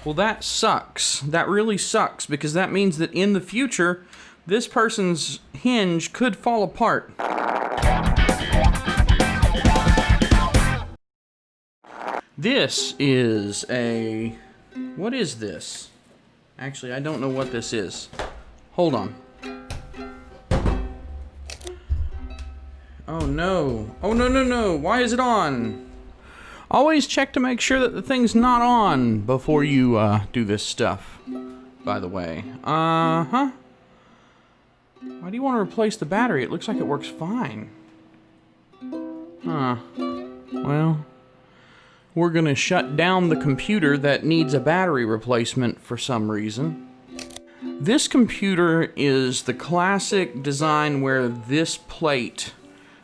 Well, that sucks. That really sucks, because that means that in the future, this person's hinge could fall apart. This is a... What is this? Actually, I don't know what this is. Hold on. Oh no. Oh no, no, no. Why is it on? Always check to make sure that the thing's not on before you do this stuff, by the way. Why do you want to replace the battery? It looks like it works fine. Well, we're gonna shut down the computer that needs a battery replacement for some reason. This computer is the classic design where this plate,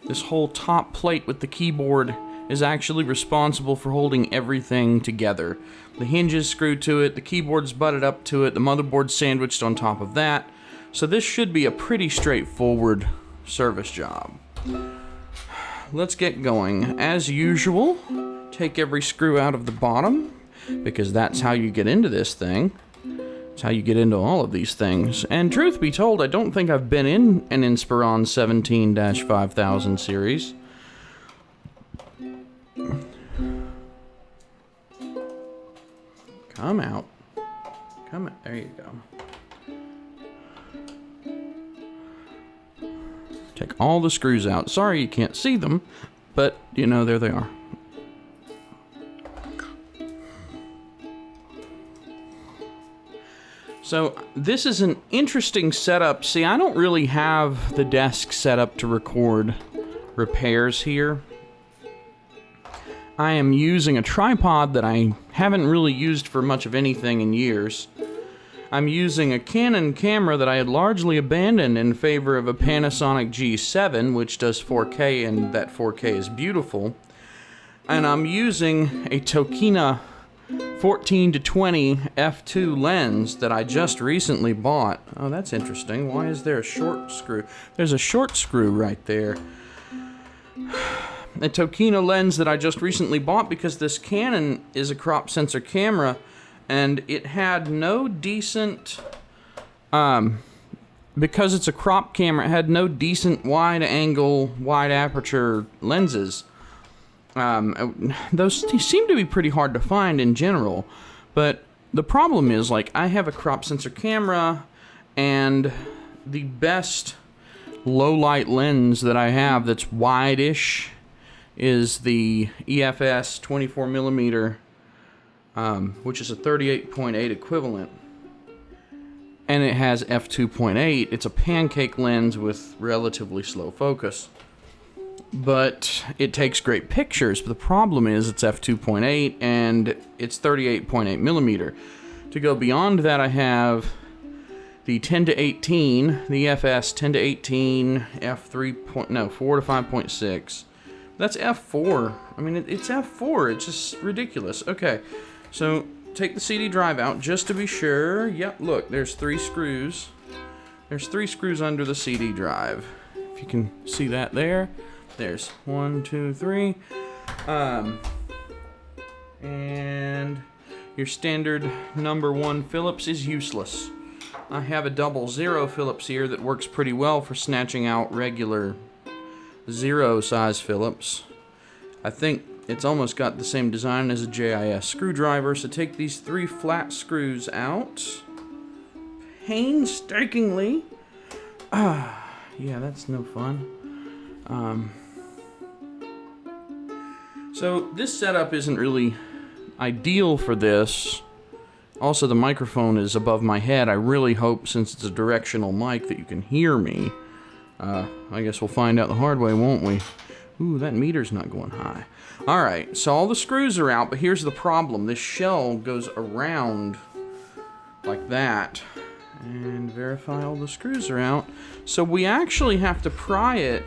this whole top plate with the keyboard, is actually responsible for holding everything together. The hinge is screwed to it, the keyboard's butted up to it, the motherboard's sandwiched on top of that. So this should be a pretty straightforward service job. Let's get going. As usual, take every screw out of the bottom, because that's how you get into this thing. It's how you get into all of these things. And truth be told, I don't think I've been in an Inspiron 17-5000 series. Come out. Come out. There you go. Take all the screws out. Sorry you can't see them, but, you know, there they are. So, this is an interesting setup. See, I don't really have the desk set up to record repairs here. I am using a tripod that I haven't really used for much of anything in years. I'm using a Canon camera that I had largely abandoned in favor of a Panasonic G7, which does 4K, and that 4K is beautiful. And I'm using a Tokina 14-20 f2 lens that I just recently bought. Oh, that's interesting. Why is there a short screw? There's a short screw right there. A Tokina lens that I just recently bought because this Canon is a crop sensor camera, and it had no decent, because it's a crop camera, it had no decent wide angle, wide aperture lenses. Those seem to be pretty hard to find in general, but the problem is, like, I have a crop sensor camera, and the best low light lens that I have that's wide-ish is the EFS 24mm, which is a 38.8 equivalent, and it has f2.8. It's a pancake lens with relatively slow focus, but it takes great pictures. But the problem is it's f2.8 and it's 38.8mm. To go beyond that, I have the 10-18, the EFS 10-18 4 to 5.6. That's f4. I mean, it's f4. It's just ridiculous. Okay, so take the CD drive out just to be sure. Yep, look, there's 3 screws. There's 3 screws under the CD drive. If you can see that there. There's 1, 2, 3. And your standard number 1 Phillips is useless. I have a 00 Phillips here that works pretty well for snatching out regular 0 size Phillips. I think it's almost got the same design as a JIS screwdriver, so take these 3 flat screws out painstakingly. Yeah, that's no fun. So this setup isn't really ideal for this. Also, the microphone is above my head. I really hope, since it's a directional mic, that you can hear me. I guess we'll find out the hard way, won't we? Ooh, that meter's not going high. Alright, so all the screws are out, but here's the problem. This shell goes around like that. And verify all the screws are out. So we actually have to pry it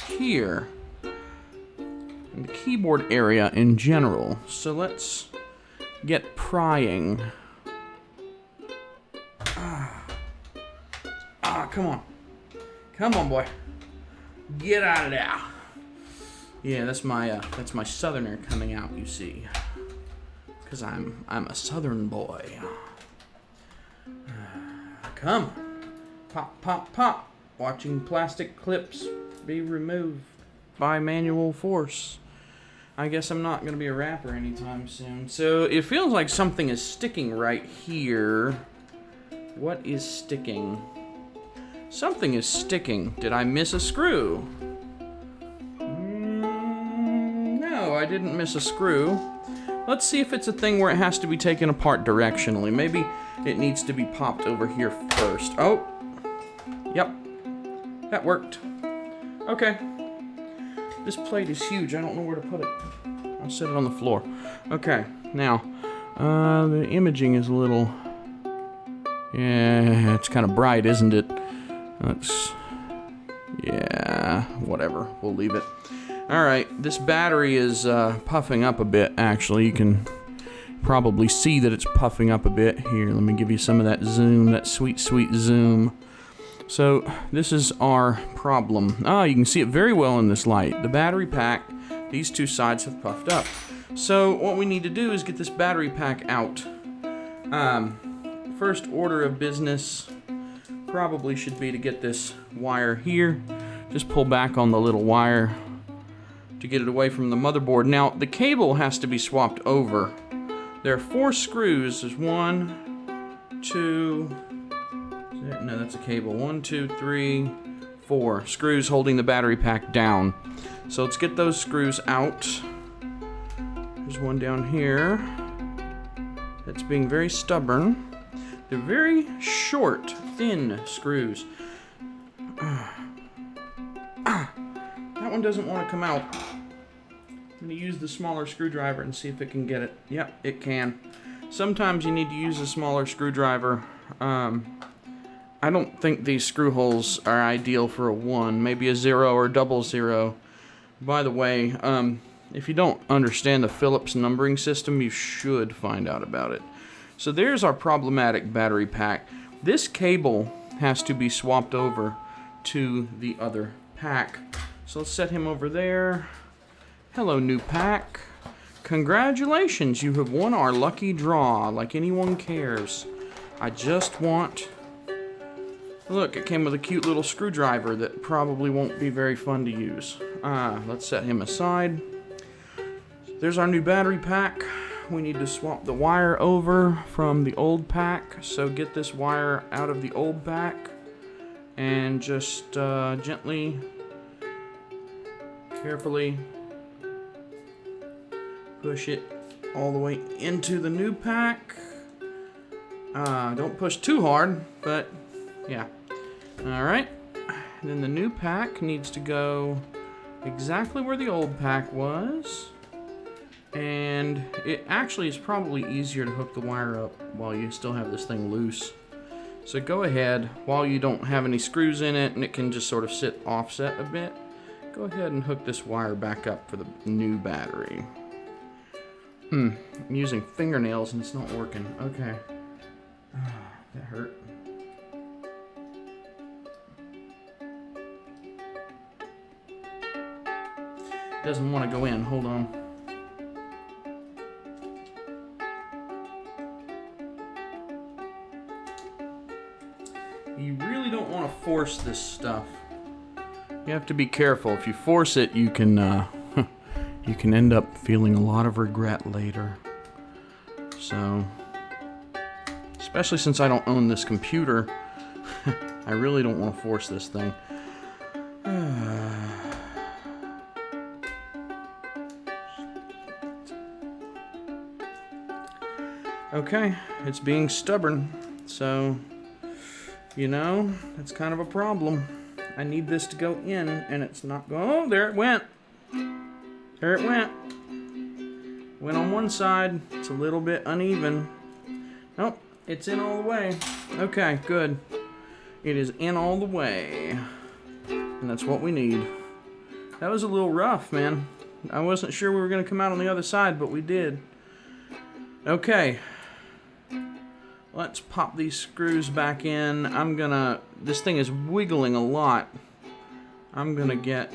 here, in the keyboard area in general. So let's get prying. Come on. Come on, boy. Get out of there. Yeah, that's my southerner coming out, you see. Because I'm a southern boy. Come. Pop, pop, pop. Watching plastic clips be removed by manual force. I guess I'm not going to be a rapper anytime soon. So it feels like something is sticking right here. What is sticking? Something is sticking. Did I miss a screw? No, I didn't miss a screw. Let's see if it's a thing where it has to be taken apart directionally. Maybe it needs to be popped over here first. Oh, yep, that worked. Okay, this plate is huge. I don't know where to put it. I'll set it on the floor. Okay, now, the imaging is a little, yeah, it's kind of bright, isn't it? Yeah, whatever, we'll leave it. Alright, this battery is puffing up a bit, actually. You can probably see that it's puffing up a bit. Here, let me give you some of that zoom, that sweet, sweet zoom. So, this is our problem. You can see it very well in this light. The battery pack, these two sides have puffed up. So, what we need to do is get this battery pack out. First order of business probably should be to get this wire here. Just pull back on the little wire to get it away from the motherboard. Now, the cable has to be swapped over. There are 4 screws. There's 1, 2, no, that's a cable. 1, 2, 3, 4 screws holding the battery pack down. So let's get those screws out. There's one down here that's being very stubborn. They're very short, thin screws. That one doesn't want to come out. I'm going to use the smaller screwdriver and see if it can get it. Yep, it can. Sometimes you need to use a smaller screwdriver. I don't think these screw holes are ideal for a 1, maybe a 0 or double 0. By the way, if you don't understand the Phillips numbering system, you should find out about it. So there's our problematic battery pack. This cable has to be swapped over to the other pack. So let's set him over there. Hello, new pack. Congratulations, you have won our lucky draw, like anyone cares. I just want... Look, it came with a cute little screwdriver that probably won't be very fun to use. Let's set him aside. There's our new battery pack. We need to swap the wire over from the old pack. So get this wire out of the old pack and just gently, carefully push it all the way into the new pack. Don't push too hard, but yeah. Alright. Then the new pack needs to go exactly where the old pack was. And it actually is probably easier to hook the wire up while you still have this thing loose. So go ahead, while you don't have any screws in it and it can just sort of sit offset a bit, go ahead and hook this wire back up for the new battery. I'm using fingernails and it's not working. Okay. That hurt. Doesn't want to go in. Hold on. You really don't want to force this stuff. You have to be careful. If you force it, you can end up feeling a lot of regret later. So, especially since I don't own this computer, I really don't want to force this thing. Okay, it's being stubborn, so, you know, that's kind of a problem. I need this to go in, and it's not going. Oh, there it went. There it went. Went on one side. It's a little bit uneven. Nope, it's in all the way. Okay, good. It is in all the way. And that's what we need. That was a little rough, man. I wasn't sure we were going to come out on the other side, but we did. Okay. Let's pop these screws back in. This thing is wiggling a lot. I'm going to get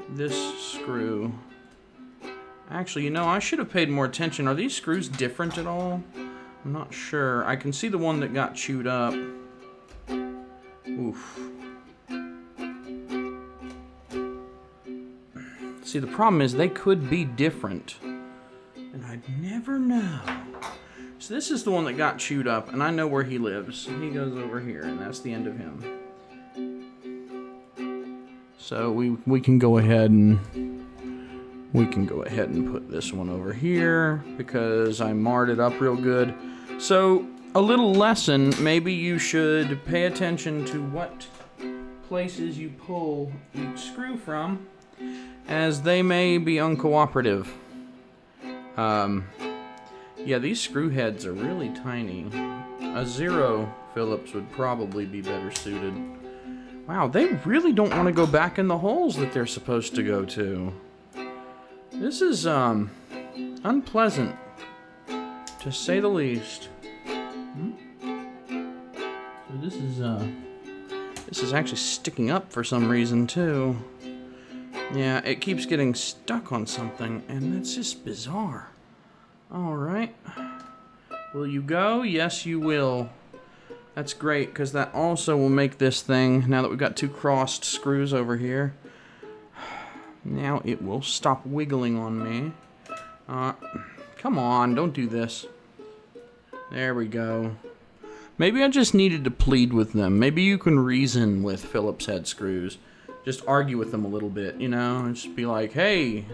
this screw Actually, you know, I should have paid more attention. Are these screws different at all? I'm not sure. I can see the one that got chewed up. Oof. See, the problem is they could be different. And I'd never know. So this is the one that got chewed up, and I know where he lives. He goes over here, and that's the end of him. So we can go ahead and put this one over here because I marred it up real good. So a little lesson, maybe you should pay attention to what places you pull each screw from, as they may be uncooperative. Yeah, these screw heads are really tiny. A 0 Phillips would probably be better suited. Wow, they really don't want to go back in the holes that they're supposed to go to. This is, unpleasant, to say the least. So this is actually sticking up for some reason, too. Yeah, it keeps getting stuck on something, and that's just bizarre. Alright. Will you go? Yes, you will. That's great, because that also will make this thing, now that we've got 2 crossed screws over here, now it will stop wiggling on me. Come on, don't do this. There we go. Maybe I just needed to plead with them. Maybe you can reason with Phillips head screws. Just argue with them a little bit, you know, and just be like, hey,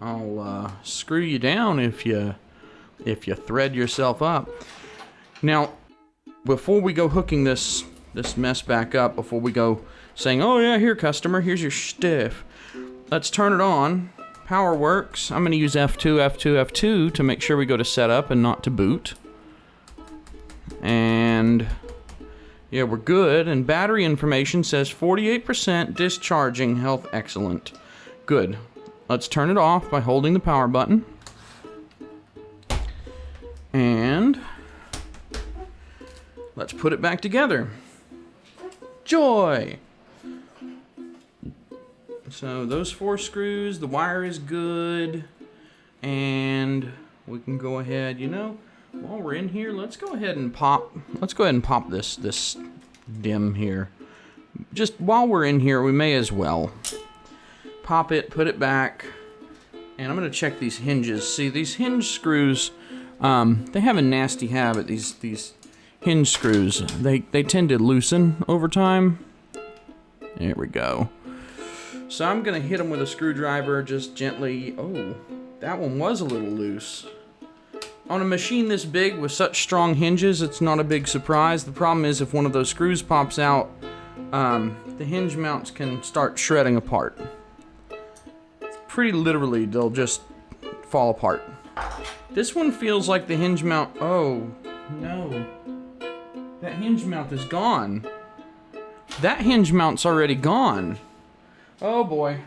I'll screw you down if you thread yourself up. Now, before we go hooking this mess back up, before we go saying, oh yeah, here customer, here's your stuff, let's turn it on. Power works. I'm going to use F2, F2, F2 to make sure we go to setup and not to boot. And yeah, we're good. And battery information says 48% discharging, health excellent. Good. Let's turn it off by holding the power button. And let's put it back together. Joy! So those 4 screws, the wire is good. And we can go ahead, you know, while we're in here, let's go ahead and pop this dim here. Just while we're in here, we may as well pop it, put it back, and I'm gonna check these hinges. See, these hinge screws, they have a nasty habit. These hinge screws, they tend to loosen over time. There we go. So I'm gonna hit them with a screwdriver, just gently. Oh, that one was a little loose. On a machine this big with such strong hinges, it's not a big surprise. The problem is if one of those screws pops out, the hinge mounts can start shredding apart. Pretty literally, they'll just fall apart. This one feels like the hinge mount. Oh, no. That hinge mount is gone. That hinge mount's already gone. Oh boy.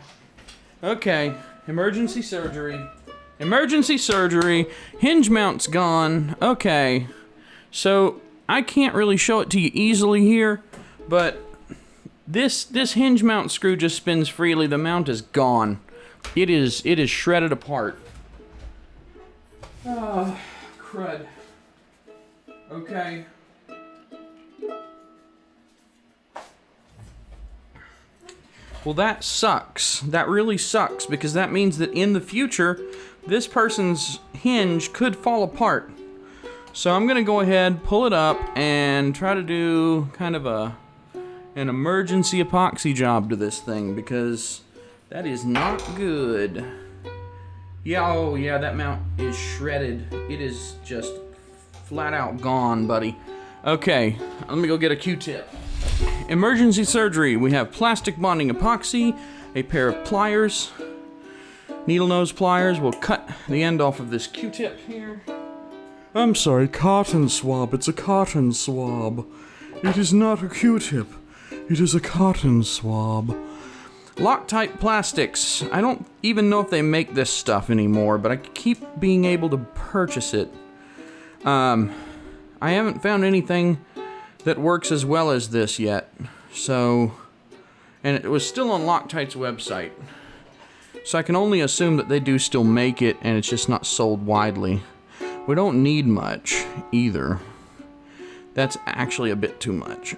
Okay, emergency surgery. Emergency surgery. Hinge mount's gone. Okay. So, I can't really show it to you easily here, but this hinge mount screw just spins freely. The mount is gone. It is shredded apart. Ah, crud. Okay. Well, that sucks. That really sucks, because that means that in the future, this person's hinge could fall apart. So I'm gonna go ahead, pull it up, and try to do kind of an emergency epoxy job to this thing, because that is not good. Yeah, oh yeah, that mount is shredded. It is just flat out gone, buddy. Okay, let me go get a Q-tip. Emergency surgery. We have plastic bonding epoxy, a pair of pliers, needle nose pliers. We'll cut the end off of this Q-tip here. I'm sorry, cotton swab. It's a cotton swab. It is not a Q-tip. It is a cotton swab. Loctite plastics. I don't even know if they make this stuff anymore, but I keep being able to purchase it. I haven't found anything that works as well as this yet. So, and it was still on Loctite's website. So I can only assume that they do still make it, and it's just not sold widely. We don't need much, either. That's actually a bit too much.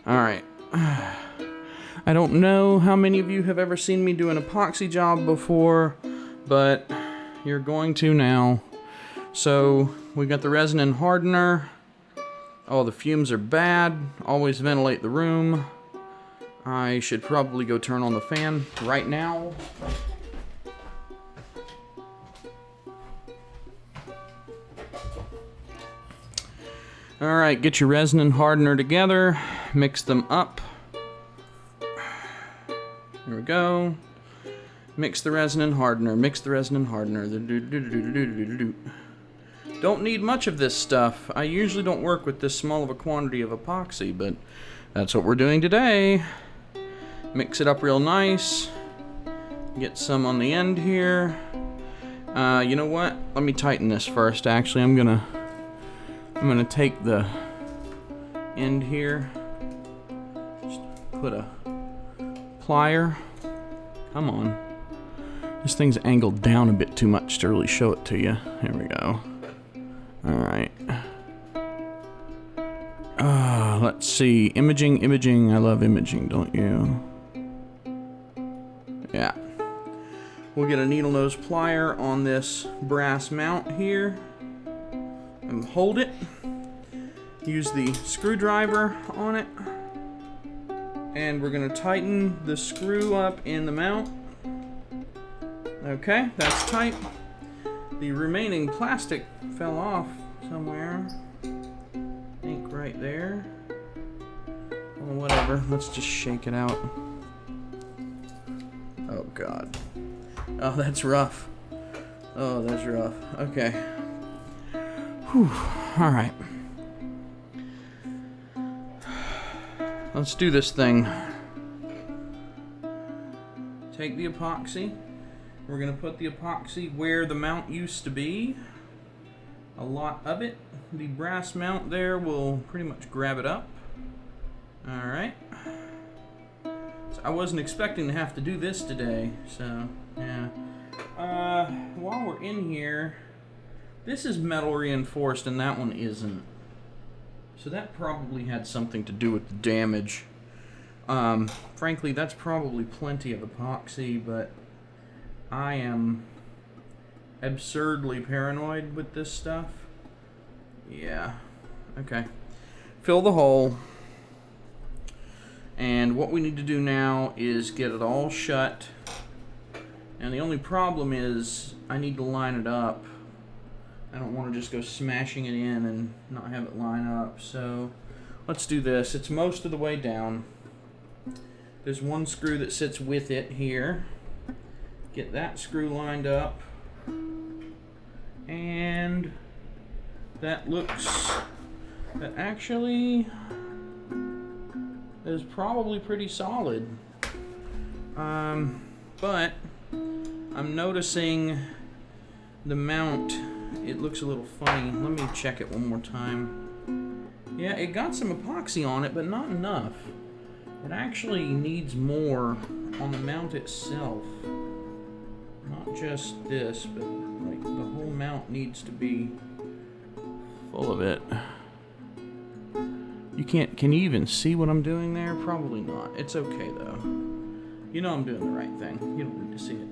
Alright. I don't know how many of you have ever seen me do an epoxy job before, but you're going to now. So, we got the resin and hardener. Oh, the fumes are bad. Always ventilate the room. I should probably go turn on the fan right now. Alright, get your resin and hardener together. Mix them up. Here we go. Mix the resin and hardener. Mix the resin and hardener. Don't need much of this stuff. I usually don't work with this small of a quantity of epoxy, but that's what we're doing today. Mix it up real nice. Get some on the end here. You know what? Let me tighten this first. Actually, I'm gonna take the end here. Just put a plier. Come on. This thing's angled down a bit too much to really show it to you. Here we go. Alright. Let's see. Imaging. I love imaging, don't you? Yeah. We'll get a needle nose plier on this brass mount here. And hold it. Use the screwdriver on it. And we're going to tighten the screw up in the mount. Okay, that's tight. The remaining plastic fell off somewhere. I think right there. Well, whatever. Let's just shake it out. Oh, God. Oh, that's rough. Oh, that's rough. Okay. Whew. All right. Let's do this thing. Take the epoxy. We're going to put the epoxy where the mount used to be. A lot of it. The brass mount there will pretty much grab it up. Alright. So I wasn't expecting to have to do this today, so yeah. While we're in here, this is metal reinforced and that one isn't. So that probably had something to do with the damage. Frankly, that's probably plenty of epoxy, but I am absurdly paranoid with this stuff. Yeah. Okay. Fill the hole. And what we need to do now is get it all shut. And the only problem is I need to line it up. I don't want to just go smashing it in and not have it line up. So let's do this. It's most of the way down. There's one screw that sits with it here. Get that screw lined up. And that actually is probably pretty solid. But I'm noticing the mount, it looks a little funny. Let me check it one more time. Yeah, it got some epoxy on it, but not enough. It actually needs more on the mount itself. Not just this, but like the whole mount needs to be full of it. Can you even see what I'm doing there? Probably not. It's okay though. You know I'm doing the right thing. You don't need to see it.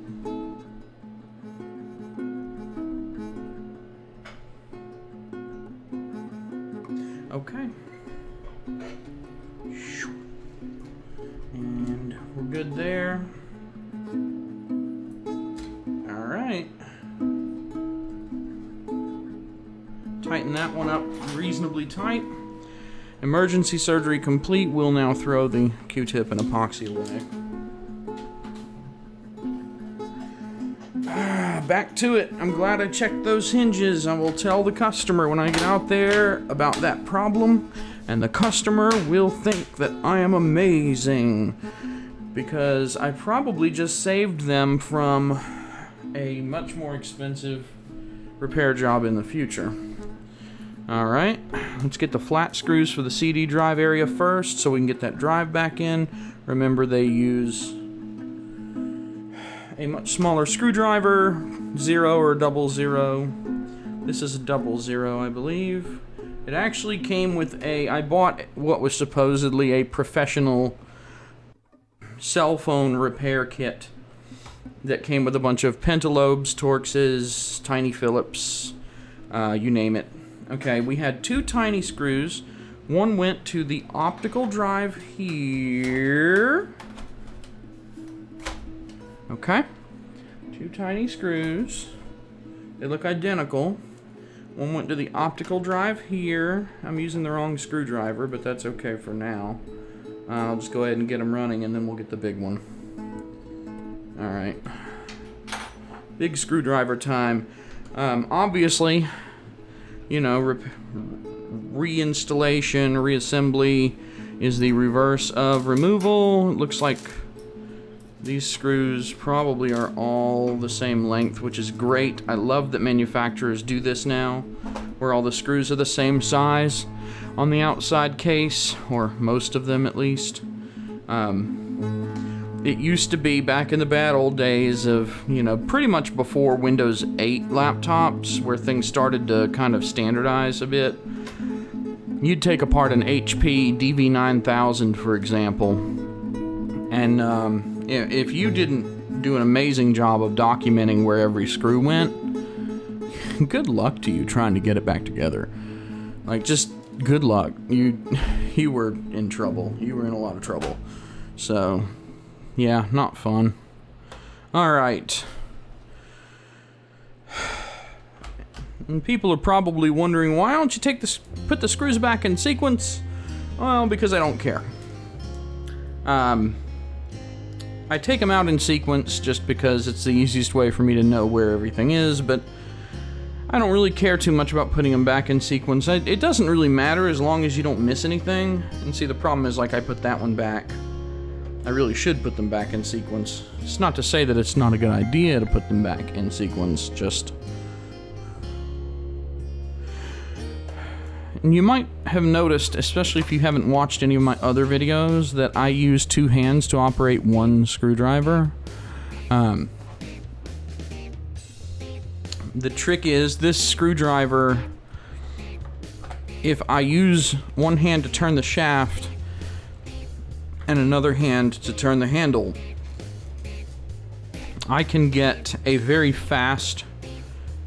Okay. And we're good there. Alright. Tighten that one up reasonably tight. Emergency surgery complete. We'll now throw the Q-tip and epoxy away. Back to it. I'm glad I checked those hinges. I will tell the customer when I get out there about that problem, and the customer will think that I am amazing because I probably just saved them from a much more expensive repair job in the future. Alright, let's get the flat screws for the CD drive area first so we can get that drive back in. Remember, they use a much smaller screwdriver, 0 or 00. This is a 00, I believe. It actually came with I bought what was supposedly a professional cell phone repair kit that came with a bunch of pentalobes, Torxes, tiny Phillips, you name it. Okay, we had 2 tiny screws. One went to the optical drive here. Okay. 2 tiny screws. They look identical. One went to the optical drive here. I'm using the wrong screwdriver, but that's okay for now. I'll just go ahead and get them running, and then we'll get the big one. Alright. Big screwdriver time. Obviously, you know, reinstallation, reassembly is the reverse of removal. It looks like these screws probably are all the same length, which is great. I love that manufacturers do this now, where all the screws are the same size on the outside case, or most of them at least. It used to be back in the bad old days of, you know, pretty much before Windows 8 laptops, where things started to kind of standardize a bit. You'd take apart an HP DV9000, for example, and if you didn't do an amazing job of documenting where every screw went, good luck to you trying to get it back together. Like, just good luck. You were in trouble. You were in a lot of trouble. So, yeah, not fun. Alright. And people are probably wondering, why don't you put the screws back in sequence? Well, because I don't care. I take them out in sequence just because it's the easiest way for me to know where everything is, but I don't really care too much about putting them back in sequence. It doesn't really matter as long as you don't miss anything. And see, the problem is, like, I put that one back. I really should put them back in sequence. It's not to say that it's not a good idea to put them back in sequence, just... And you might have noticed, especially if you haven't watched any of my other videos, that I use 2 hands to operate one screwdriver. The trick is, this screwdriver, if I use one hand to turn the shaft and another hand to turn the handle, I can get a very fast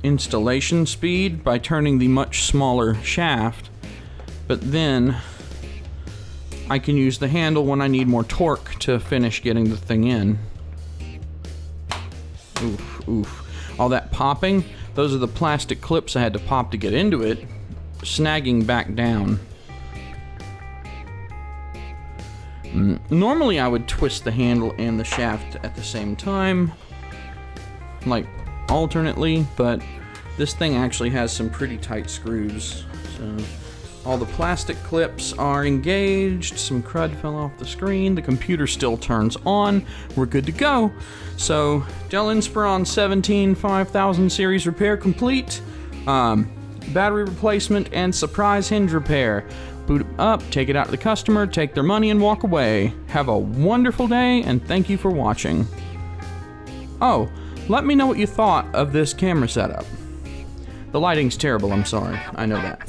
installation speed by turning the much smaller shaft, but then I can use the handle when I need more torque to finish getting the thing in. Oof, oof. All that popping, those are the plastic clips I had to pop to get into it, snagging back down. Normally I would twist the handle and the shaft at the same time, like alternately, but this thing actually has some pretty tight screws. So all the plastic clips are engaged, some crud fell off the screen, the computer still turns on, we're good to go. So Dell Inspiron 17 5000 series repair complete, battery replacement and surprise hinge repair. Boot it up, take it out to the customer, take their money and walk away. Have a wonderful day and thank you for watching. Oh, let me know what you thought of this camera setup. The lighting's terrible, I'm sorry. I know that.